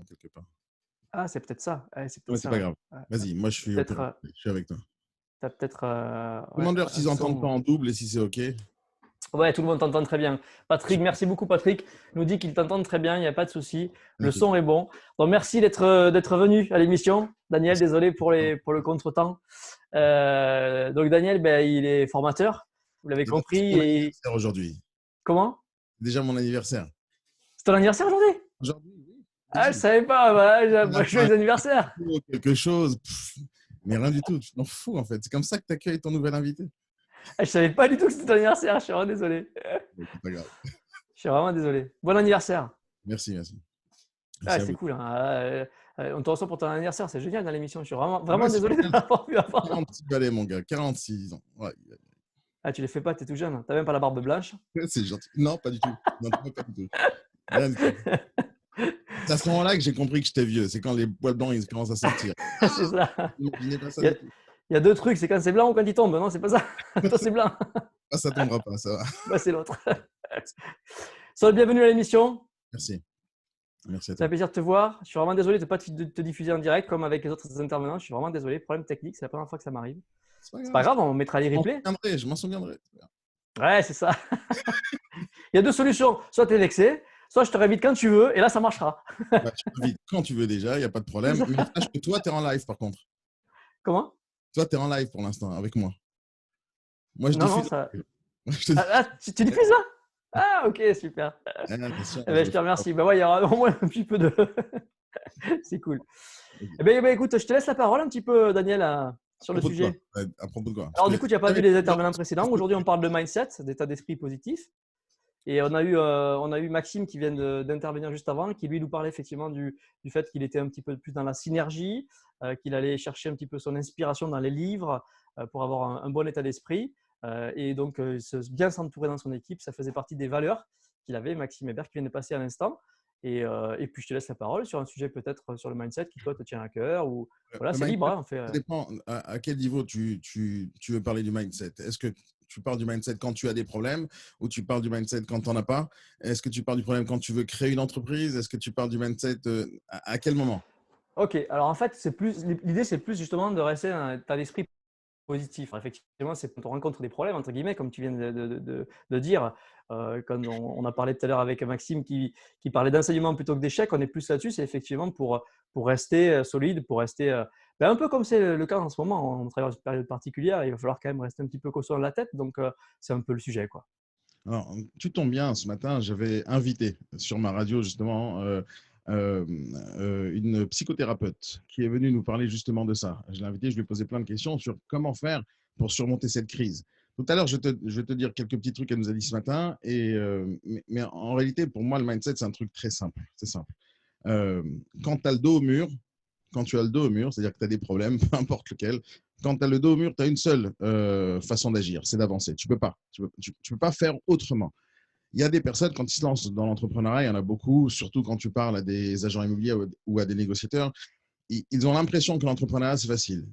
quelque part. Ah, c'est peut-être ça. Ouais, c'est peut-être Ouais, c'est ça, pas ouais. grave. Ouais, ouais. Vas-y, moi je suis Peut-être, opérateur, je suis avec toi. tu peut-être, ouais, Demande-leur un s'ils entendent pas son. en double et si c'est OK. Ouais, tout le monde t'entend très bien. Patrick, Super, merci beaucoup. Patrick nous dit qu'il t'entend très bien, il n'y a pas de souci. Le magnifique. son est bon. Donc, merci d'être venu à l'émission. Daniel, Merci. désolé pour le contretemps. Donc, Daniel, ben, il est formateur, vous l'avez D'ailleurs, c'est mon compris. Et anniversaire aujourd'hui. comment? C'est déjà mon anniversaire. C'est ton anniversaire aujourd'hui? Aujourd'hui, oui, Ah, je aujourd'hui. savais pas. Voilà, On a fait un joyeux anniversaire. cadeau, quelque chose, mais rien du tout. Tu t'en fous en fait. C'est comme ça que tu accueilles ton nouvel invité. Ah, je savais pas du tout que c'était ton anniversaire. Je suis vraiment désolé. Bon, c'est pas grave. Je suis vraiment désolé. Bon anniversaire. Merci, merci. Ah, Merci à c'est vous. cool, hein. On te reçoit pour ton anniversaire, c'est génial dans l'émission. Je suis vraiment, Ouais, vraiment c'est désolé de génial. l'avoir vu avant. 46 balais, mon gars. 46 ans. Ouais, Ah, tu les fais pas, t'es tout jeune. T'as même pas la barbe blanche. ouais, c'est gentil. Non, pas du tout. Non, pas du tout. Rien du tout. C'est à ce moment-là que j'ai compris que j'étais vieux. C'est quand les poils blancs ils commencent à sortir. C'est ça. N'imaginez pas ça Il y a, du tout. il y a deux trucs, c'est quand c'est blanc ou quand il tombe. Non, c'est pas ça. Toi, c'est blanc. Ah, ça tombera pas, ça va. Moi, c'est l'autre. Sois le bienvenu à l'émission. Merci. Merci à C'est un toi. plaisir de te voir. Je suis vraiment désolé de ne pas te diffuser en direct comme avec les autres intervenants. Je suis vraiment désolé. Problème technique, c'est la première fois que ça m'arrive. C'est pas C'est grave. pas grave, on mettra les replays. Je m'en souviendrai. Ouais, c'est ça. Il y a deux solutions. Soit tu es vexé, soit je te réinvite quand tu veux et là, ça marchera. Bah, tu m'invites quand tu veux déjà, il n'y a pas de C'est problème. ça. Mais sache que toi, tu es en live par contre. Comment? Toi, tu es en live pour l'instant avec moi. Moi, je Non, non, diffuse. ça. Moi, je te Ah, dis. ah, tu diffuses ça? Ah, ok, super. Ah, bien sûr, Eh je ben, je le te fais. remercie. Ben, ouais, il y aura au moins un petit peu de. C'est cool. Ok. Eh ben, écoute, je te laisse la parole un petit peu, Daniel, À sur le propos de quoi? sujet. À propos de quoi? Parce Alors, que du coup, tu n'as pas vu j'avais les plusieurs intervenants questions. précédents. Aujourd'hui, on parle de mindset, d'état d'esprit positif. Et on a eu Maxime qui vient d'intervenir juste avant, qui lui nous parlait effectivement du fait qu'il était un petit peu plus dans la synergie, qu'il allait chercher un petit peu son inspiration dans les livres pour avoir un bon état d'esprit. Et donc, bien s'entourer dans son équipe, ça faisait partie des valeurs qu'il avait, Maxime Hébert, qui vient de passer à l'instant. Et puis, je te laisse la parole sur un sujet peut-être sur le mindset qui, toi, te tient à cœur. Ou, voilà, Le c'est libre, mindset, hein, on fait, ça dépend à quel niveau tu veux parler du mindset. Est-ce que tu parles du mindset quand tu as des problèmes ou tu parles du mindset quand tu n'en as pas? Est-ce que tu parles du problème quand tu veux créer une entreprise? Est-ce que tu parles du mindset à quel moment? Ok, alors en fait, l'idée, c'est plus justement de rester dans un état d'esprit positif. Effectivement, c'est quand on rencontre des problèmes, entre guillemets, comme tu viens de dire. Quand on a parlé tout à l'heure avec Maxime qui parlait d'enseignement plutôt que d'échec, on est plus là-dessus. C'est effectivement pour rester solide, pour rester un peu comme c'est le cas en ce moment. On traverse une période particulière, il va falloir quand même rester un petit peu costaud dans la tête. Donc, c'est un peu le sujet, quoi. Alors, tu tombes bien, ce matin, j'avais invité sur ma radio justement euh, une psychothérapeute qui est venue nous parler justement de ça. Je l'ai invité, je lui ai posé plein de questions sur comment faire pour surmonter cette crise. Tout à l'heure, je vais te dire quelques petits trucs qu'elle nous a dit ce matin, mais en réalité, pour moi, le mindset, c'est un truc très simple. C'est simple. Euh, Quand tu as le dos au mur, quand tu as le dos au mur, c'est-à-dire que tu as des problèmes, peu importe lequel, quand tu as le dos au mur, tu as une seule façon d'agir, c'est d'avancer. Tu ne peux pas. Tu peux pas faire autrement. Il y a des personnes, quand ils se lancent dans l'entrepreneuriat, il y en a beaucoup, surtout quand tu parles à des agents immobiliers ou à des négociateurs, ils ont l'impression que l'entrepreneuriat, c'est facile.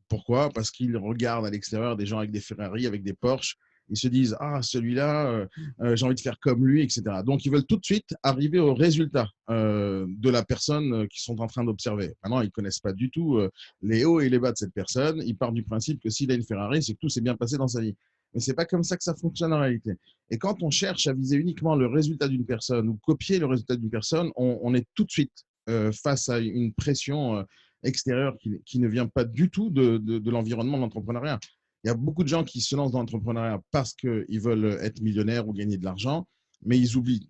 Pourquoi? Parce qu'ils regardent à l'extérieur des gens avec des Ferrari, avec des Porsche. Ils se disent, ah, celui-là, j'ai envie de faire comme lui, etc. Donc, ils veulent tout de suite arriver au résultat de la personne qu'ils sont en train d'observer. Maintenant, ils ne connaissent pas du tout les hauts et les bas de cette personne. Ils partent du principe que s'il a une Ferrari, c'est que tout s'est bien passé dans sa vie. Mais ce n'est pas comme ça que ça fonctionne en réalité. Et quand on cherche à viser uniquement le résultat d'une personne ou copier le résultat d'une personne, on est tout de suite face à une pression extérieure qui ne vient pas du tout de l'environnement de l'entrepreneuriat. Il y a beaucoup de gens qui se lancent dans l'entrepreneuriat parce qu'ils veulent être millionnaires ou gagner de l'argent, mais ils oublient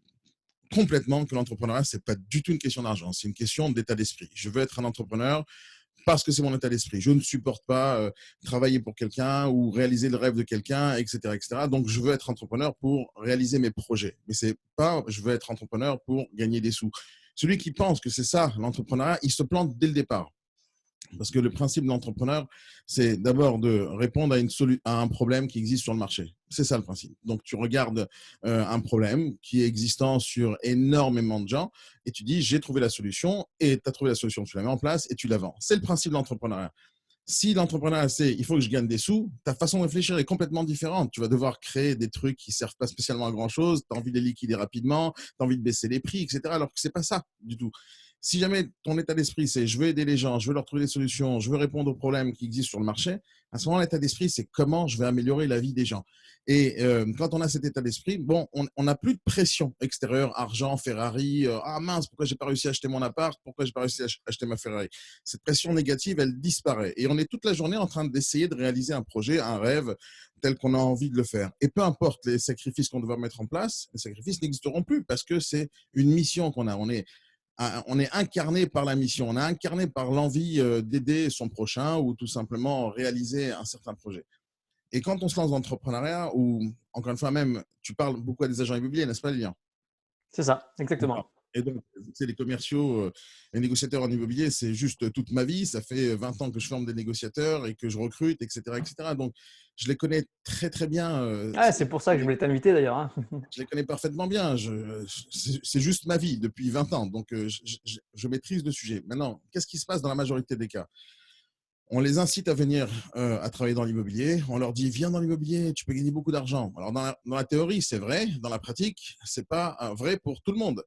complètement que l'entrepreneuriat, ce n'est pas du tout une question d'argent, c'est une question d'état d'esprit. Je veux être un entrepreneur parce que c'est mon état d'esprit. Je ne supporte pas travailler pour quelqu'un ou réaliser le rêve de quelqu'un, etc., etc. Donc, je veux être entrepreneur pour réaliser mes projets. Mais c'est pas, je veux être entrepreneur pour gagner des sous. Celui qui pense que c'est ça, l'entrepreneuriat, il se plante dès le départ. Parce que le principe de l'entrepreneur, c'est d'abord de répondre à un problème qui existe sur le marché. C'est ça le principe. Donc, tu regardes un problème qui est existant sur énormément de gens et tu dis, j'ai trouvé la solution et tu as trouvé la solution, tu la mets en place et tu la vends. C'est le principe de l'entrepreneuriat. Si l'entrepreneuriat, c'est il faut que je gagne des sous, ta façon de réfléchir est complètement différente. Tu vas devoir créer des trucs qui ne servent pas spécialement à grand-chose, tu as envie de les liquider rapidement, tu as envie de baisser les prix, etc. Alors que ce n'est pas ça du tout. Si jamais ton état d'esprit, c'est je veux aider les gens, je veux leur trouver des solutions, je veux répondre aux problèmes qui existent sur le marché, à ce moment, l'état d'esprit, c'est comment je vais améliorer la vie des gens. Et quand on a cet état d'esprit, bon, on n'a plus de pression extérieure, argent, Ferrari, ah mince, pourquoi j'ai pas réussi à acheter mon appart, pourquoi j'ai pas réussi à acheter ma Ferrari. Cette pression négative, elle disparaît. Et on est toute la journée en train d'essayer de réaliser un projet, un rêve tel qu'on a envie de le faire. Et peu importe les sacrifices qu'on doit mettre en place, les sacrifices n'existeront plus parce que c'est une mission qu'on a. On est incarné par la mission, on est incarné par l'envie d'aider son prochain ou tout simplement réaliser un certain projet. Et quand on se lance dans l'entrepreneuriat, ou encore une fois même, tu parles beaucoup à des agents immobiliers, n'est-ce pas, Lilian? C'est ça, D'accord. exactement. Et donc, c'est les commerciaux, les négociateurs en immobilier, c'est juste toute ma vie. Ça fait 20 ans que je forme des négociateurs et que je recrute, etc., etc. Donc, je les connais très, très bien. Ah, c'est pour ça que je voulais t'inviter d'ailleurs, hein. Je les connais parfaitement bien. C'est juste ma vie depuis 20 ans. Donc, je maîtrise le sujet. Maintenant, qu'est-ce qui se passe dans la majorité des cas? On les incite à venir à travailler dans l'immobilier. On leur dit, viens dans l'immobilier, tu peux gagner beaucoup d'argent. Alors, dans la théorie, c'est vrai. Dans la pratique, c'est pas vrai pour tout le monde.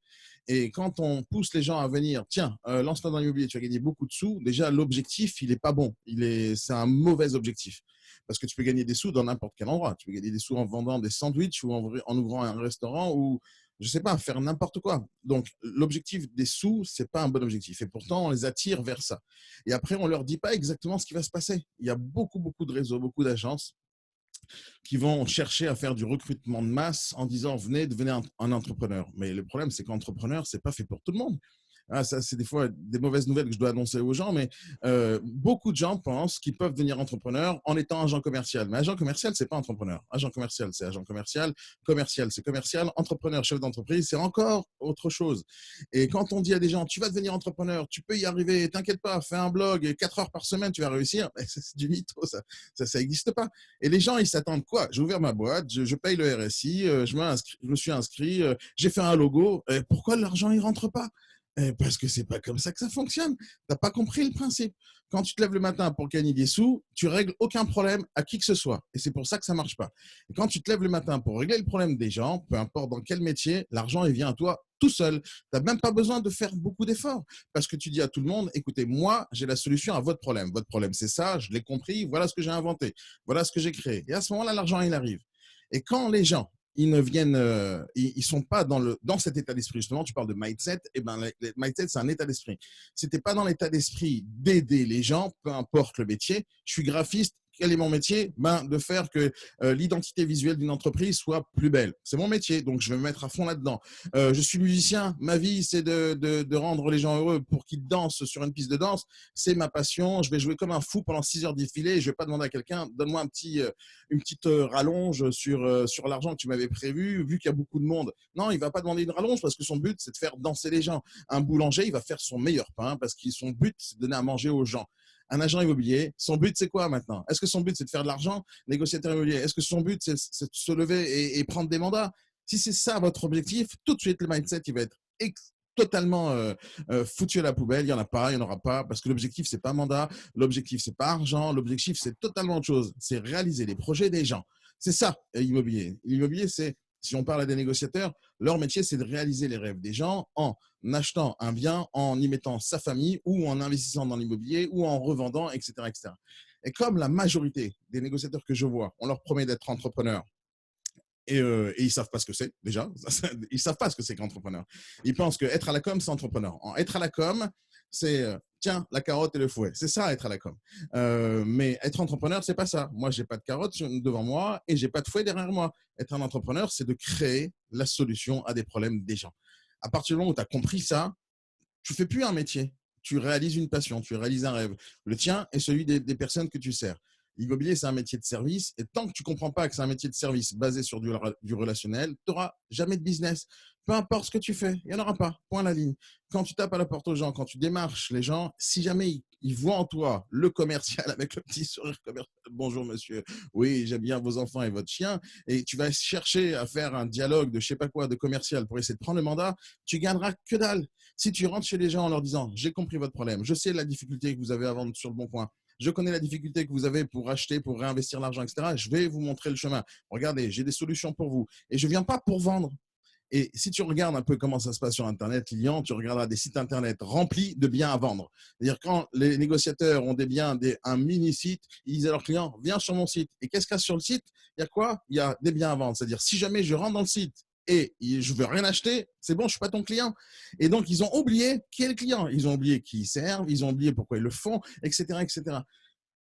Et quand on pousse les gens à venir, tiens, lance-toi dans l'immobilier, tu vas gagner beaucoup de sous. Déjà, l'objectif, il est pas bon. C'est un mauvais objectif. Parce que tu peux gagner des sous dans n'importe quel endroit. Tu peux gagner des sous en vendant des sandwichs ou en ouvrant un restaurant ou, je sais pas, faire n'importe quoi. Donc, l'objectif des sous, c'est pas un bon objectif. Et pourtant, on les attire vers ça. Et après, on leur dit pas exactement ce qui va se passer. Il y a beaucoup, beaucoup de réseaux, beaucoup d'agences qui vont chercher à faire du recrutement de masse en disant venez, devenez un entrepreneur. Mais le problème, c'est qu'entrepreneur, c'est pas fait pour tout le monde. Ah, ça, c'est des fois des mauvaises nouvelles que je dois annoncer aux gens, mais beaucoup de gens pensent qu'ils peuvent devenir entrepreneurs en étant agent commercial. Mais agent commercial, c'est pas entrepreneur. Agent commercial, c'est agent commercial. Commercial, c'est commercial. Entrepreneur, chef d'entreprise, c'est encore autre chose. Et quand on dit à des gens, tu vas devenir entrepreneur, tu peux y arriver, t'inquiète pas, fais un blog, et 4 heures par semaine, tu vas réussir, c'est du mytho, ça n'existe pas. Et les gens, ils s'attendent quoi? J'ai ouvert ma boîte, je paye le RSI, je me suis inscrit, j'ai fait un logo. Pourquoi l'argent, il rentre pas? Parce que c'est pas comme ça que ça fonctionne. Tu n'as pas compris le principe. Quand tu te lèves le matin pour gagner des sous, tu règles aucun problème à qui que ce soit. Et c'est pour ça que ça marche pas. Et quand tu te lèves le matin pour régler le problème des gens, peu importe dans quel métier, l'argent, il vient à toi tout seul. Tu n'as même pas besoin de faire beaucoup d'efforts. Parce que tu dis à tout le monde, écoutez, moi, j'ai la solution à votre problème. Votre problème, c'est ça, je l'ai compris, voilà ce que j'ai inventé, voilà ce que j'ai créé. Et à ce moment-là, l'argent, il arrive. Et quand les gens, ils ne viennent, ils sont pas dans cet état d'esprit. Justement, tu parles de mindset. Et ben, le mindset, c'est un état d'esprit. Si t'es pas dans l'état d'esprit d'aider les gens, peu importe le métier, je suis graphiste. Quel est mon métier? Ben, de faire que l'identité visuelle d'une entreprise soit plus belle. C'est mon métier, donc je vais me mettre à fond là-dedans. Je suis musicien. Ma vie, c'est de rendre les gens heureux pour qu'ils dansent sur une piste de danse. C'est ma passion. Je vais jouer comme un fou pendant 6 heures défilé. Je vais pas demander à quelqu'un, donne-moi une petite rallonge sur l'argent que tu m'avais prévu, vu qu'il y a beaucoup de monde. Non, il ne va pas demander une rallonge parce que son but, c'est de faire danser les gens. Un boulanger, il va faire son meilleur pain parce que son but, c'est de donner à manger aux gens. Un agent immobilier, son but, c'est quoi maintenant? Est-ce que son but, c'est de faire de l'argent? Négociateur immobilier, est-ce que son but, c'est de se lever et prendre des mandats? Si c'est ça votre objectif, tout de suite, le mindset, il va être totalement foutu à la poubelle. Il n'y en a pas, il n'y en aura pas, parce que l'objectif, c'est pas mandat, l'objectif, c'est pas argent, l'objectif, c'est totalement autre chose. C'est réaliser les projets des gens. C'est ça, l'immobilier. L'immobilier, c'est, si on parle à des négociateurs, leur métier, c'est de réaliser les rêves des gens en achetant un bien, en y mettant sa famille ou en investissant dans l'immobilier ou en revendant, etc., etc. Et comme la majorité des négociateurs que je vois, on leur promet d'être entrepreneurs, et ils savent pas ce que c'est déjà. Ils savent pas ce que c'est qu'entrepreneur. Ils pensent que être à la com, c'est entrepreneur. Être à la com, c'est tiens la carotte et le fouet. C'est ça être à la com. Mais être entrepreneur, c'est pas ça. Moi, j'ai pas de carotte devant moi et j'ai pas de fouet derrière moi. Être un entrepreneur, c'est de créer la solution à des problèmes des gens. À partir du moment où tu as compris ça, tu fais plus un métier. Tu réalises une passion, tu réalises un rêve. Le tien et celui des personnes que tu sers. L'immobilier, c'est un métier de service. Et tant que tu ne comprends pas que c'est un métier de service basé sur du relationnel, tu n'auras jamais de business. Peu importe ce que tu fais, il n'y en aura pas. Point à la ligne. Quand tu tapes à la porte aux gens, quand tu démarches les gens, si jamais ils voient en toi le commercial avec le petit sourire commercial, bonjour monsieur, oui, j'aime bien vos enfants et votre chien, et tu vas chercher à faire un dialogue de je sais pas quoi, de commercial pour essayer de prendre le mandat, tu gagneras que dalle. Si tu rentres chez les gens en leur disant j'ai compris votre problème, je sais la difficulté que vous avez à vendre sur le bon coin, je connais la difficulté que vous avez pour acheter, pour réinvestir l'argent, etc. Je vais vous montrer le chemin. Regardez, j'ai des solutions pour vous. Et je ne viens pas pour vendre. Et si tu regardes un peu comment ça se passe sur Internet, Lilian, tu regarderas des sites Internet remplis de biens à vendre. C'est-à-dire quand les négociateurs ont des biens, un mini-site, ils disent à leurs clients, viens sur mon site. Et qu'est-ce qu'il y a sur le site? Il y a quoi? Il y a des biens à vendre. C'est-à-dire, si jamais je rentre dans le site et je ne veux rien acheter, c'est bon, je ne suis pas ton client. Et donc, ils ont oublié qui est le client. Ils ont oublié qui ils servent, ils ont oublié pourquoi ils le font, etc. etc.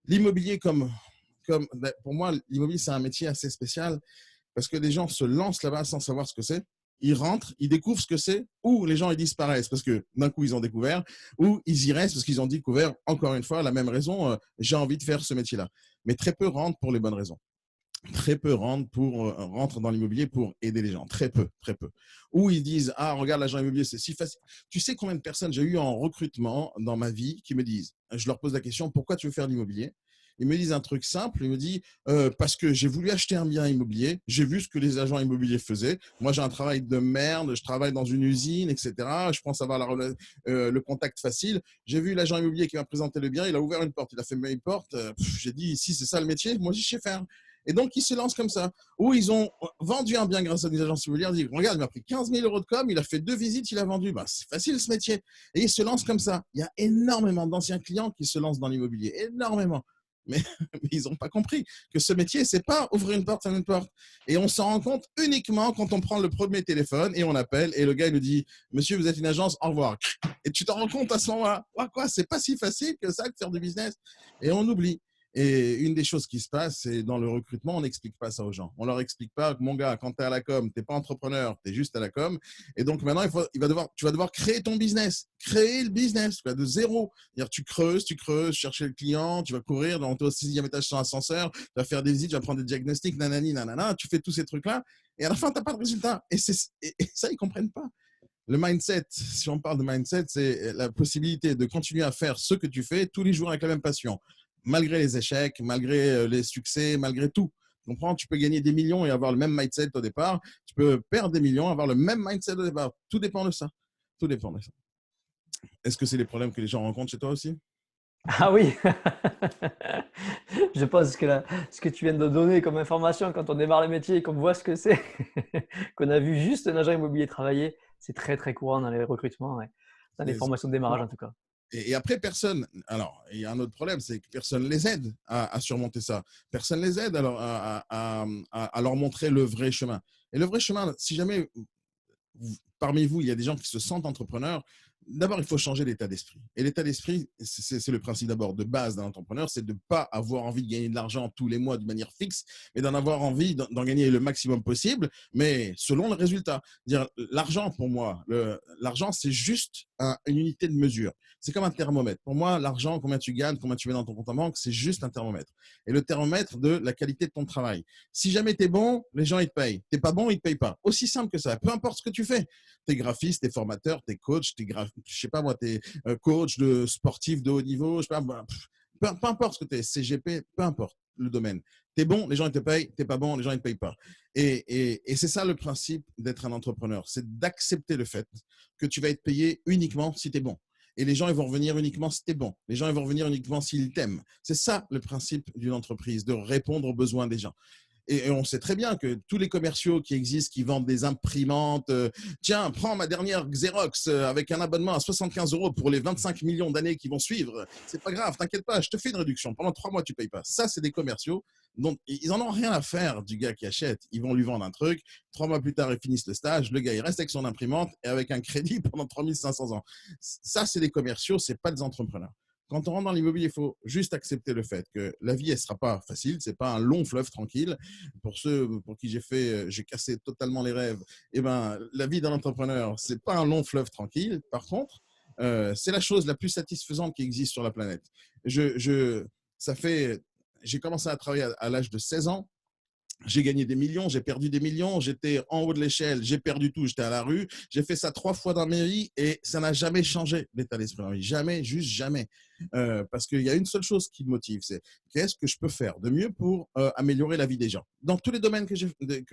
L'immobilier, pour moi, l'immobilier, c'est un métier assez spécial parce que les gens se lancent là-bas sans savoir ce que c'est. Ils rentrent, ils découvrent ce que c'est, ou les gens ils disparaissent parce que d'un coup ils ont découvert, ou ils y restent parce qu'ils ont découvert, encore une fois, la même raison, j'ai envie de faire ce métier-là. Mais très peu rentrent pour les bonnes raisons. Très peu rentrent dans l'immobilier pour aider les gens. Très peu, très peu. Ou ils disent, ah, regarde, l'agent immobilier, c'est si facile. Tu sais combien de personnes j'ai eu en recrutement dans ma vie qui me disent, je leur pose la question, pourquoi tu veux faire de l'immobilier? Ils me disent un truc simple, ils me disent, parce que j'ai voulu acheter un bien immobilier, j'ai vu ce que les agents immobiliers faisaient. Moi, j'ai un travail de merde, je travaille dans une usine, etc. Je pense avoir le contact facile. J'ai vu l'agent immobilier qui m'a présenté le bien, il a ouvert une porte, il a fait une porte. J'ai dit, si c'est ça le métier, moi, je sais faire. Et donc, ils se lancent comme ça. Ou ils ont vendu un bien grâce à des agences immobilières. Ils disent, regarde, il m'a pris 15 000 euros de com, il a fait 2 visites, il a vendu. Bah, c'est facile ce métier. Et ils se lancent comme ça. Il y a énormément d'anciens clients qui se lancent dans l'immobilier. Énormément. Mais, mais ils n'ont pas compris que ce métier, c'est pas ouvrir une porte, fermer une porte. Et on s'en rend compte uniquement quand on prend le premier téléphone et on appelle et le gars il nous dit, monsieur, vous êtes une agence, au revoir. Et tu t'en rends compte à ce moment-là. Quoi, c'est pas si facile que ça de faire du business. Et on oublie. Et une des choses qui se passe, c'est dans le recrutement, on n'explique pas ça aux gens. On leur explique pas que mon gars, quand tu es à la com, tu n'es pas entrepreneur, tu es juste à la com. Et donc maintenant, tu vas devoir créer ton business, créer le business de zéro. C'est-à-dire, tu creuses, chercher le client, tu vas courir, dans au 6e étage sans ascenseur, tu vas faire des visites, tu vas prendre des diagnostics, nanani, nanana, tu fais tous ces trucs-là. Et à la fin, tu n'as pas de résultat. Et ça, ils ne comprennent pas. Le mindset, si on parle de mindset, c'est la possibilité de continuer à faire ce que tu fais tous les jours avec la même passion, malgré les échecs, malgré les succès, malgré tout. Tu comprends? Tu peux gagner des millions et avoir le même mindset au départ. Tu peux perdre des millions, avoir le même mindset au départ. Tout dépend de ça. Tout dépend de ça. Est-ce que c'est les problèmes que les gens rencontrent chez toi aussi? Ah oui, je pense que ce que tu viens de donner comme information quand on démarre le métier et qu'on voit ce que c'est, qu'on a vu juste un agent immobilier travailler, c'est très très courant dans les recrutements, ouais. Dans les formations de démarrage en tout cas. Et après, personne. Alors, il y a un autre problème, c'est que personne ne les aide à surmonter ça. Personne ne les aide à leur montrer le vrai chemin. Et le vrai chemin, si jamais parmi vous, il y a des gens qui se sentent entrepreneurs, d'abord, il faut changer l'état d'esprit. Et l'état d'esprit, c'est le principe d'abord de base d'un entrepreneur, c'est de ne pas avoir envie de gagner de l'argent tous les mois de manière fixe, mais d'en avoir envie d'en gagner le maximum possible, mais selon le résultat. L'argent, pour moi, l'argent, c'est juste une unité de mesure. C'est comme un thermomètre. Pour moi, l'argent, combien tu gagnes, combien tu mets dans ton compte en banque, c'est juste un thermomètre. Et le thermomètre de la qualité de ton travail. Si jamais tu es bon, les gens, ils te payent. Tu n'es pas bon, ils ne te payent pas. Aussi simple que ça. Peu importe ce que tu fais. Tu es graphiste, tu es formateur, tu es coach, je sais pas moi, tu es coach de sportif de haut niveau, je sais pas, peu importe ce que tu es, CGP, peu importe le domaine. Tu es bon, les gens ils te payent, tu n'es pas bon, les gens ils ne te payent pas. Et c'est ça le principe d'être un entrepreneur, c'est d'accepter le fait que tu vas être payé uniquement si tu es bon. Et les gens ils vont revenir uniquement si tu es bon. Les gens ils vont revenir uniquement s'ils t'aiment. C'est ça le principe d'une entreprise, de répondre aux besoins des gens. Et on sait très bien que tous les commerciaux qui existent, qui vendent des imprimantes, tiens, prends ma dernière Xerox avec un abonnement à 75 € pour les 25 millions d'années qui vont suivre. C'est pas grave, t'inquiète pas, je te fais une réduction. Pendant 3 mois, tu payes pas. Ça, c'est des commerciaux. Donc, ils en ont rien à faire du gars qui achète. Ils vont lui vendre un truc. 3 mois plus tard, ils finissent le stage. Le gars, il reste avec son imprimante et avec un crédit pendant 3500 ans. Ça, c'est des commerciaux, c'est pas des entrepreneurs. Quand on rentre dans l'immobilier, il faut juste accepter le fait que la vie, elle ne sera pas facile. Ce n'est pas un long fleuve tranquille. Pour ceux pour qui j'ai cassé totalement les rêves, eh ben, la vie d'un entrepreneur, ce n'est pas un long fleuve tranquille. Par contre, c'est la chose la plus satisfaisante qui existe sur la planète. J'ai commencé à travailler à l'âge de 16 ans. J'ai gagné des millions, j'ai perdu des millions, j'étais en haut de l'échelle, j'ai perdu tout, j'étais à la rue. J'ai fait ça 3 fois dans ma vie et ça n'a jamais changé l'état d'esprit. Jamais, juste jamais. Parce qu'il y a une seule chose qui me motive, c'est qu'est-ce que je peux faire de mieux pour améliorer la vie des gens. Dans tous les domaines que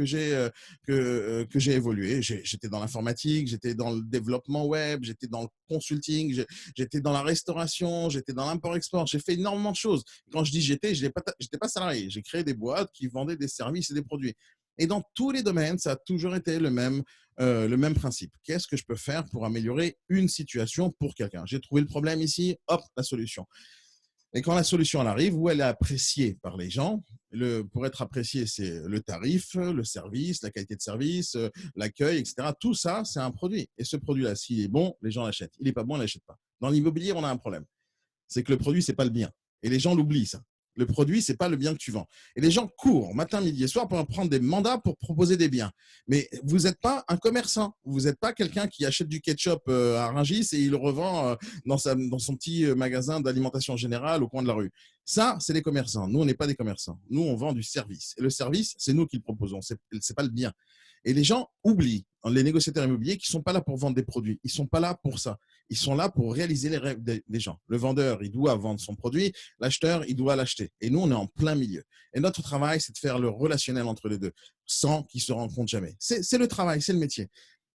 j'ai évolué, j'étais dans l'informatique, j'étais dans le développement web, j'étais dans le consulting, j'étais dans la restauration, j'étais dans l'import-export, j'ai fait énormément de choses. Quand je dis j'étais pas salarié, j'ai créé des boîtes qui vendaient des services et des produits. Et dans tous les domaines, ça a toujours été le même principe. Qu'est-ce que je peux faire pour améliorer une situation pour quelqu'un? J'ai trouvé le problème ici, hop, la solution. Et quand la solution elle arrive, où elle est appréciée par les gens, pour être apprécié, c'est le tarif, le service, la qualité de service, l'accueil, etc. Tout ça, c'est un produit. Et ce produit-là, s'il est bon, les gens l'achètent. Il n'est pas bon, ils ne l'achètent pas. Dans l'immobilier, on a un problème. C'est que le produit, ce n'est pas le bien. Et les gens l'oublient, ça. Le produit, ce n'est pas le bien que tu vends. Et les gens courent matin, midi et soir pour prendre des mandats pour proposer des biens. Mais vous n'êtes pas un commerçant. Vous n'êtes pas quelqu'un qui achète du ketchup à Rungis et il le revend dans son petit magasin d'alimentation générale au coin de la rue. Ça, c'est les commerçants. Nous, on n'est pas des commerçants. Nous, on vend du service. Et le service, c'est nous qui le proposons. Ce n'est pas le bien. Et les gens oublient, les négociateurs immobiliers, qui ne sont pas là pour vendre des produits. Ils ne sont pas là pour ça. Ils sont là pour réaliser les rêves des gens. Le vendeur, il doit vendre son produit. L'acheteur, il doit l'acheter. Et nous, on est en plein milieu. Et notre travail, c'est de faire le relationnel entre les deux, sans qu'ils se rencontrent jamais. C'est le travail, c'est le métier.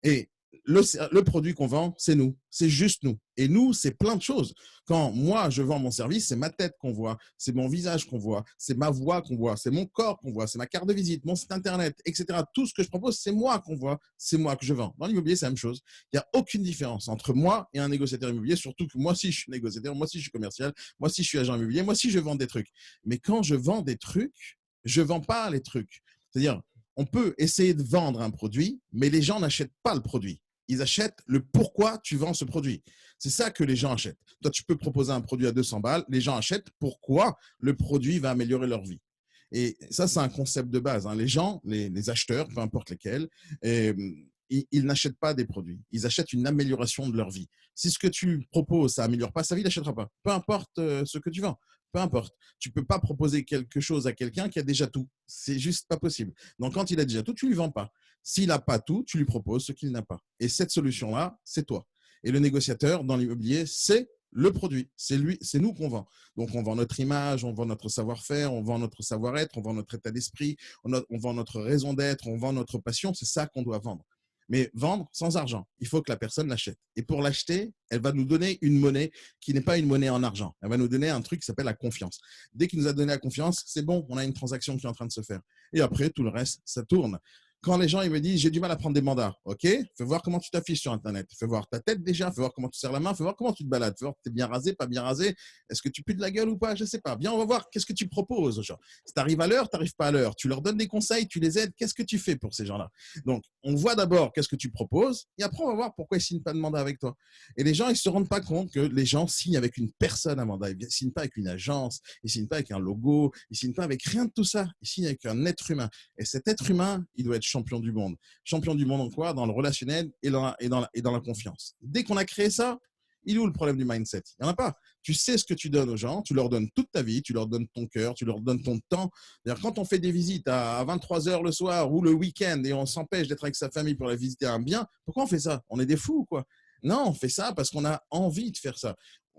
Et le produit qu'on vend, c'est nous. C'est juste nous. Et nous, c'est plein de choses. Quand moi, je vends mon service, c'est ma tête qu'on voit, c'est mon visage qu'on voit, c'est ma voix qu'on voit, c'est mon corps qu'on voit, c'est ma carte de visite, mon site internet, etc. Tout ce que je propose, c'est moi qu'on voit, c'est moi que je vends. Dans l'immobilier, c'est la même chose. Il n'y a aucune différence entre moi et un négociateur immobilier, surtout que moi aussi, je suis négociateur, moi aussi, je suis commercial, moi aussi, je suis agent immobilier, moi aussi, je vends des trucs. Mais quand je vends des trucs, je ne vends pas les trucs. C'est-à-dire, on peut essayer de vendre un produit, mais les gens n'achètent pas le produit. Ils achètent le pourquoi tu vends ce produit. C'est ça que les gens achètent. Toi, tu peux proposer un produit à 200 balles, les gens achètent pourquoi le produit va améliorer leur vie. Et ça, c'est un concept de base. Les gens, les acheteurs, peu importe lesquels, ils n'achètent pas des produits. Ils achètent une amélioration de leur vie. Si ce que tu proposes, ça n'améliore pas sa vie, il n'achètera pas. Peu importe ce que tu vends. Peu importe. Tu ne peux pas proposer quelque chose à quelqu'un qui a déjà tout. C'est juste pas possible. Donc, quand il a déjà tout, tu ne lui vends pas. S'il n'a pas tout, tu lui proposes ce qu'il n'a pas. Et cette solution-là, c'est toi. Et le négociateur dans l'immobilier, c'est le produit. C'est nous qu'on vend. Donc, on vend notre image, on vend notre savoir-faire, on vend notre savoir-être, on vend notre état d'esprit, on vend notre raison d'être, on vend notre passion. C'est ça qu'on doit vendre. Mais vendre sans argent, il faut que la personne l'achète. Et pour l'acheter, elle va nous donner une monnaie qui n'est pas une monnaie en argent. Elle va nous donner un truc qui s'appelle la confiance. Dès qu'il nous a donné la confiance, c'est bon, on a une transaction qui est en train de se faire. Et après, tout le reste, ça tourne. Quand les gens ils me disent j'ai du mal à prendre des mandats, ok, fais voir comment tu t'affiches sur Internet, fais voir ta tête déjà, fais voir comment tu serres la main, fais voir comment tu te balades, fais voir si tu es bien rasé, pas bien rasé, est-ce que tu pues de la gueule ou pas, je ne sais pas. Bien, on va voir qu'est-ce que tu proposes aux gens. Si tu arrives à l'heure, tu n'arrives pas à l'heure, tu leur donnes des conseils, tu les aides, qu'est-ce que tu fais pour ces gens-là? Donc, on voit d'abord qu'est-ce que tu proposes et après, on va voir pourquoi ils ne signent pas de mandat avec toi. Et les gens, ils ne se rendent pas compte que les gens signent avec une personne un mandat, ils ne signent pas avec une agence, ils ne signent pas avec un logo, ils ne signent pas avec rien de tout ça, ils signent avec un être humain. Et cet être humain, il doit être champion du monde. Champion du monde en quoi? Dans le relationnel et dans la confiance. Dès qu'on a créé ça, il est où le problème du mindset? Il n'y en a pas. Tu sais ce que tu donnes aux gens, tu leur donnes toute ta vie, tu leur donnes ton cœur, tu leur donnes ton temps. D'ailleurs, quand on fait des visites à 23 heures le soir ou le week-end et on s'empêche d'être avec sa famille pour aller visiter un bien, pourquoi on fait ça? On est des fous, quoi. Non, on fait ça parce qu'on a envie de faire ça.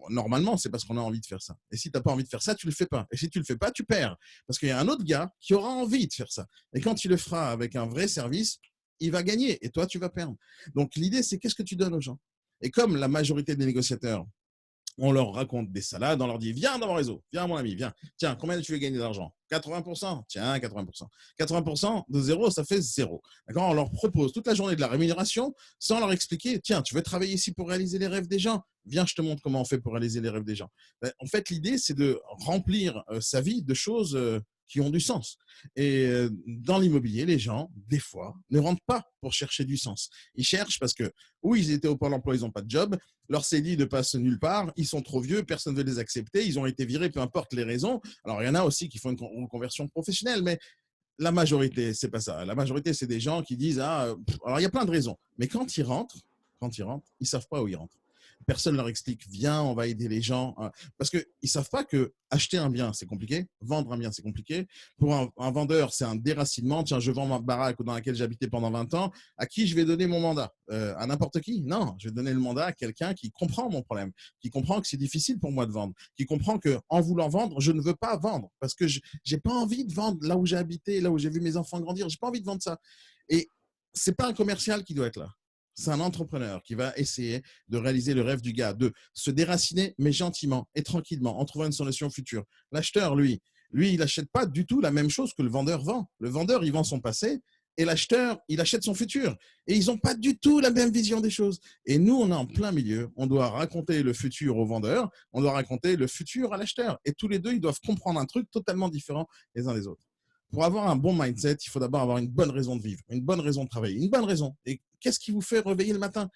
Normalement, c'est parce qu'on a envie de faire ça. Et si tu n'as pas envie de faire ça, tu ne le fais pas. Et si tu ne le fais pas, tu perds. Parce qu'il y a un autre gars qui aura envie de faire ça. Et quand il le fera avec un vrai service, il va gagner et toi, tu vas perdre. Donc, l'idée, c'est qu'est-ce que tu donnes aux gens? Et comme la majorité des négociateurs, on leur raconte des salades, on leur dit viens dans mon réseau, viens mon ami, viens. Tiens, combien tu veux gagner d'argent? 80%. Tiens, 80%. 80% de zéro, ça fait zéro. D'accord? On leur propose toute la journée de la rémunération sans leur expliquer tiens, tu veux travailler ici pour réaliser les rêves des gens? Viens, je te montre comment on fait pour réaliser les rêves des gens. En fait, l'idée, c'est de remplir sa vie de choses qui ont du sens. Et dans l'immobilier, les gens, des fois, ne rentrent pas pour chercher du sens. Ils cherchent parce que, oui, ils étaient au Pôle emploi, ils n'ont pas de job, leur CDI ne passe nulle part, ils sont trop vieux, personne ne veut les accepter, ils ont été virés, peu importe les raisons. Alors, il y en a aussi qui font une conversion professionnelle, mais la majorité, c'est pas ça. La majorité, c'est des gens qui disent, alors il y a plein de raisons, mais quand ils rentrent, ils savent pas où ils rentrent. Personne leur explique, viens, on va aider les gens. Parce qu'ils ne savent pas que acheter un bien, c'est compliqué. Vendre un bien, c'est compliqué. Pour un vendeur, c'est un déracinement. Tiens, je vends ma baraque dans laquelle j'ai habité pendant 20 ans. À qui je vais donner mon mandat? À n'importe qui? Non, je vais donner le mandat à quelqu'un qui comprend mon problème, qui comprend que c'est difficile pour moi de vendre, qui comprend qu'en voulant vendre, je ne veux pas vendre parce que je n'ai pas envie de vendre là où j'ai habité, là où j'ai vu mes enfants grandir. Je n'ai pas envie de vendre ça. Et ce n'est pas un commercial qui doit être là. C'est un entrepreneur qui va essayer de réaliser le rêve du gars, de se déraciner, mais gentiment et tranquillement, en trouvant une solution future. L'acheteur, lui, il n'achète pas du tout la même chose que le vendeur vend. Le vendeur, il vend son passé, et l'acheteur, il achète son futur. Et ils n'ont pas du tout la même vision des choses. Et nous, on est en plein milieu. On doit raconter le futur au vendeur, on doit raconter le futur à l'acheteur. Et tous les deux, ils doivent comprendre un truc totalement différent les uns des autres. Pour avoir un bon mindset, il faut d'abord avoir une bonne raison de vivre, une bonne raison de travailler, une bonne raison. Et qu'est-ce qui vous fait réveiller le matin?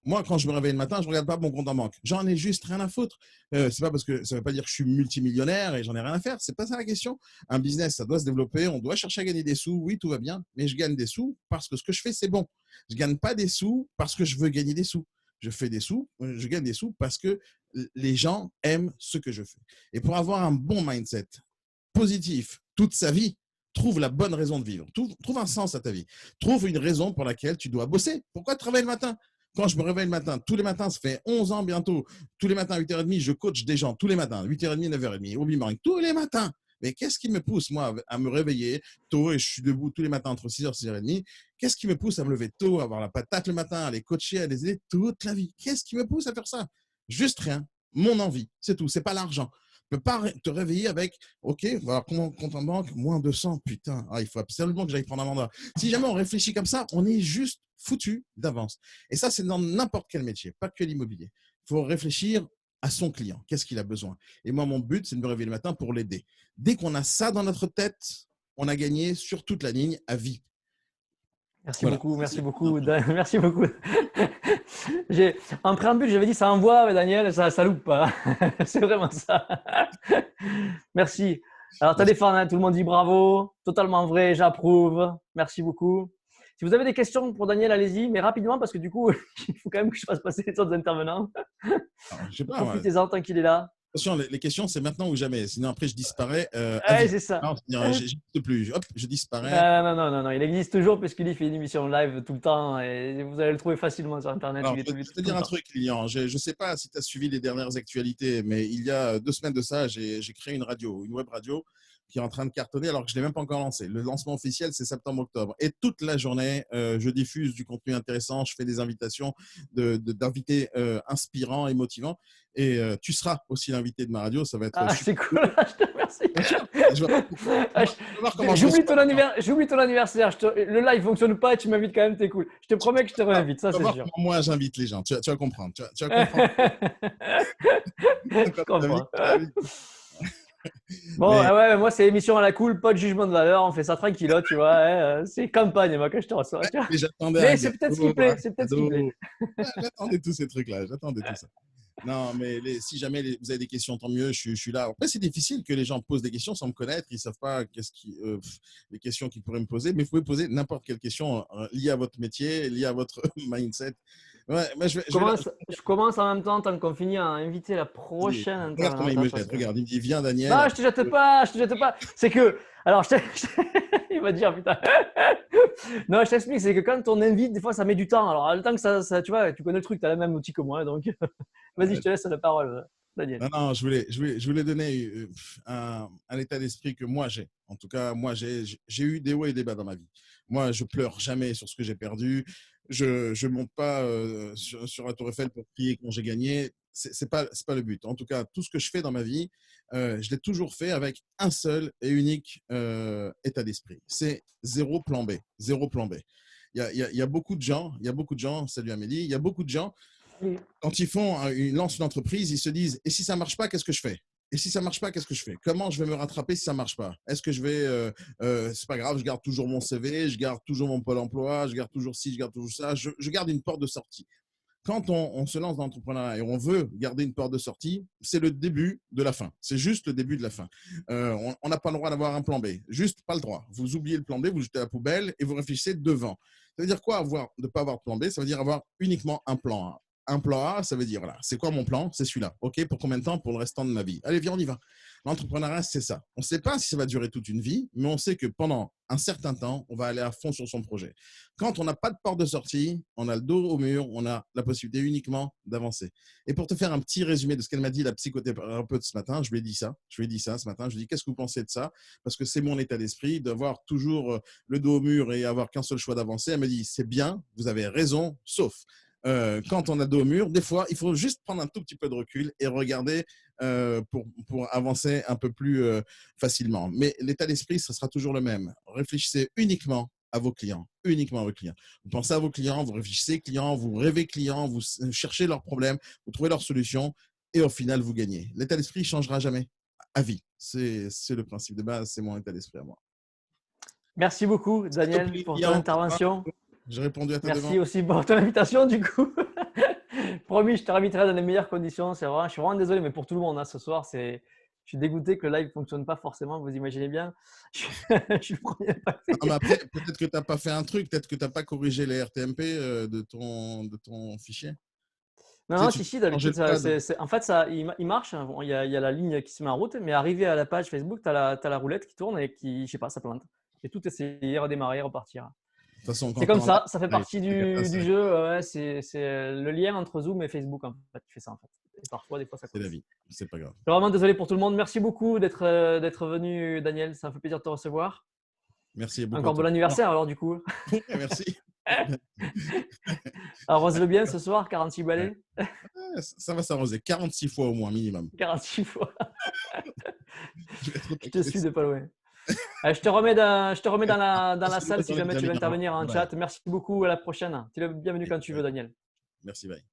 Moi, quand je me réveille le matin, je ne regarde pas mon compte en banque. J'en ai juste rien à foutre. C'est pas parce que ça ne veut pas dire que je suis multimillionnaire et j'en ai rien à faire. C'est pas ça la question. Un business, ça doit se développer. On doit chercher à gagner des sous. Oui, tout va bien. Mais je gagne des sous parce que ce que je fais, c'est bon. Je ne gagne pas des sous parce que je veux gagner des sous. Je fais des sous, je gagne des sous parce que les gens aiment ce que je fais. Et pour avoir un bon mindset positif toute sa vie, trouve la bonne raison de vivre. Trouve un sens à ta vie. Trouve une raison pour laquelle tu dois bosser. Pourquoi travailler le matin? Quand je me réveille le matin, tous les matins, ça fait 11 ans bientôt, tous les matins à 8h30, je coach des gens, tous les matins, 8h30, 9h30, au Bimang, tous les matins. Mais qu'est-ce qui me pousse, moi, à me réveiller tôt et je suis debout tous les matins entre 6h et 6h30? Qu'est-ce qui me pousse à me lever tôt, à avoir la patate le matin, à les coacher, à les aider toute la vie? Qu'est-ce qui me pousse à faire ça? Juste rien. Mon envie, c'est tout. C'est pas l'argent. Tu ne peux pas te réveiller avec, OK, alors compte en banque, moins 200, putain, il faut absolument que j'aille prendre un mandat. Si jamais on réfléchit comme ça, on est juste foutu d'avance. Et ça, c'est dans n'importe quel métier, pas que l'immobilier. Il faut réfléchir à son client, qu'est-ce qu'il a besoin. Et moi, mon but, c'est de me réveiller le matin pour l'aider. Dès qu'on a ça dans notre tête, on a gagné sur toute la ligne à vie. Merci beaucoup, merci beaucoup, merci beaucoup. En préambule, j'avais dit ça envoie, mais Daniel, ça loupe pas. C'est vraiment ça. Merci. Alors, tu as des fans, hein, tout le monde dit bravo, totalement vrai, j'approuve. Merci beaucoup. Si vous avez des questions pour Daniel, allez-y, mais rapidement parce que du coup, il faut quand même que je fasse passer les autres intervenants. Alors, je sais pas, profitez-en tant qu'il est là. Attention, les questions, c'est maintenant ou jamais. Sinon, après, je disparais. C'est ça. Non, j'existe plus. Hop, je disparais. Non. Il existe toujours puisqu'il fait une émission live tout le temps et vous allez le trouver facilement sur Internet. Alors, je vais te dire un truc, Lilian. Je ne sais pas si tu as suivi les dernières actualités, mais il y a 2 semaines de ça, j'ai créé une radio, une web radio qui est en train de cartonner alors que je ne l'ai même pas encore lancé. Le lancement officiel, c'est septembre-octobre. Et toute la journée, je diffuse du contenu intéressant, je fais des invitations d'invités inspirants et motivants. Et tu seras aussi l'invité de ma radio. Ça va être super. C'est cool, je te remercie. J'oublie ton anniversaire. Le live ne fonctionne pas et tu m'invites quand même, t'es cool. Je te promets que je te réinvite, ça c'est sûr. Moi, j'invite les gens. Tu vas comprendre. Tu vas comprendre. Je comprends. Bon, ouais, moi, c'est émission à la cool, pas de jugement de valeur, on fait ça tranquillo, tu vois. C'est campagne, moi, que je te reçois. Mais c'est peut-être ce qui plaît. J'attendais tous ces trucs-là. J'attendais tout ça. Non, mais si jamais vous avez des questions, tant mieux, je suis là. Après, c'est difficile que les gens posent des questions sans me connaître. Ils ne savent pas les questions qu'ils pourraient me poser. Mais vous pouvez poser n'importe quelle question liée à votre métier, liée à votre mindset. Ouais, je commence en même temps, tant qu'on finit, à inviter la prochaine. Regarde comment il me jette. Regarde, il me dit viens, Daniel. Non, je te jette pas. C'est que, alors, il va dire putain. Non, je t'explique, c'est que quand on invite, des fois, ça met du temps. Alors, le temps que ça tu vois, tu connais le truc, tu as le même outil que moi, donc vas-y, je te laisse la parole, Daniel. Non, je voulais donner un état d'esprit que moi j'ai. En tout cas, moi j'ai eu des hauts et des bas dans ma vie. Moi, je pleure jamais sur ce que j'ai perdu. Je monte pas sur la Tour Eiffel pour crier quand j'ai gagné. C'est pas le but. En tout cas, tout ce que je fais dans ma vie, je l'ai toujours fait avec un seul et unique état d'esprit. C'est zéro plan B. Zéro plan B. Il y a beaucoup de gens, salut Amélie, il y a beaucoup de gens, quand ils lancent une entreprise, ils se disent « Et si ça ne marche pas, qu'est-ce que je fais ? Et si ça ne marche pas, qu'est-ce que je fais ? Comment je vais me rattraper si ça ne marche pas ? Est-ce que je vais… c'est pas grave, je garde toujours mon CV, je garde toujours mon Pôle emploi, je garde toujours ci, je garde toujours ça. Je garde une porte de sortie. » Quand on se lance dans l'entrepreneuriat et on veut garder une porte de sortie, c'est le début de la fin. C'est juste le début de la fin. On n'a pas le droit d'avoir un plan B. Juste pas le droit. Vous oubliez le plan B, vous le jetez à la poubelle et vous réfléchissez devant. Ça veut dire quoi de ne pas avoir de plan B? Ça veut dire avoir uniquement un plan A. Un plan A, ça veut dire, voilà, c'est quoi mon plan? C'est celui-là. OK, pour combien de temps? Pour le restant de ma vie. Allez, viens, on y va. L'entrepreneuriat, c'est ça. On ne sait pas si ça va durer toute une vie, mais on sait que pendant un certain temps, on va aller à fond sur son projet. Quand on n'a pas de porte de sortie, on a le dos au mur, on a la possibilité uniquement d'avancer. Et pour te faire un petit résumé de ce qu'elle m'a dit, la psychothérapeute ce matin, je lui ai dit ça ce matin. Je lui ai dit, qu'est-ce que vous pensez de ça? Parce que c'est mon état d'esprit, d'avoir toujours le dos au mur et avoir qu'un seul choix d'avancer. Elle m'a dit, c'est bien, vous avez raison, sauf… quand on a dos au mur, des fois, il faut juste prendre un tout petit peu de recul et regarder pour avancer un peu plus facilement. Mais l'état d'esprit, ce sera toujours le même. Réfléchissez uniquement à vos clients, uniquement à vos clients. Vous pensez à vos clients, vous réfléchissez clients, vous rêvez clients, vous cherchez leurs problèmes, vous trouvez leurs solutions et au final, vous gagnez. L'état d'esprit ne changera jamais à vie. C'est le principe de base, c'est mon état d'esprit à moi. Merci beaucoup, C'est top, Daniel, les pour ton clients. intervention. J'ai répondu à ta demande. Merci aussi pour ton invitation, du coup. Promis, je te réinviterai dans les meilleures conditions. Je suis vraiment désolé, mais pour tout le monde, hein, ce soir, je suis dégoûté que le live ne fonctionne pas forcément. Vous imaginez bien. Je suis le premier impacté. Ah, mais après, peut-être que tu n'as pas fait un truc, peut-être que tu n'as pas corrigé les RTMP de ton fichier. Non, Tu sais, non, tu si, peux changer d'habitude, le pad. en fait, il marche. Bon, il y a la ligne qui se met en route, mais arrivé à la page Facebook, tu as la roulette qui tourne et qui, je sais pas, ça plante. Et tout essayer, redémarrer, repartir. De toute façon, C'est quand tu es comme en live, ça fait ça arrive, partie c'est du catastrophique. jeu. Ouais, c'est le lien entre Zoom et Facebook, en fait, qui fait ça, en fait. Et parfois, des fois, ça C'est la coince. vie, c'est pas grave. Je suis vraiment désolé pour tout le monde. Merci beaucoup d'être venu, Daniel. Ça me fait plaisir de te recevoir. Merci beaucoup à Encore bon toi. anniversaire, alors, du coup. Merci. Arrose-le bien ce soir, 46 Ouais. balais. Ça va s'arroser 46 fois au moins minimum. 46 fois. Je vais être au Je te taquet. suis de pas loin. Je te remets dans la Passe une salle bonne si journée, jamais les tu veux amis. Au revoir. intervenir en Bye bye. chat. Merci beaucoup. À la prochaine. Tu es le bienvenu Ok, quand tu veux, bye. Daniel. Merci, bye.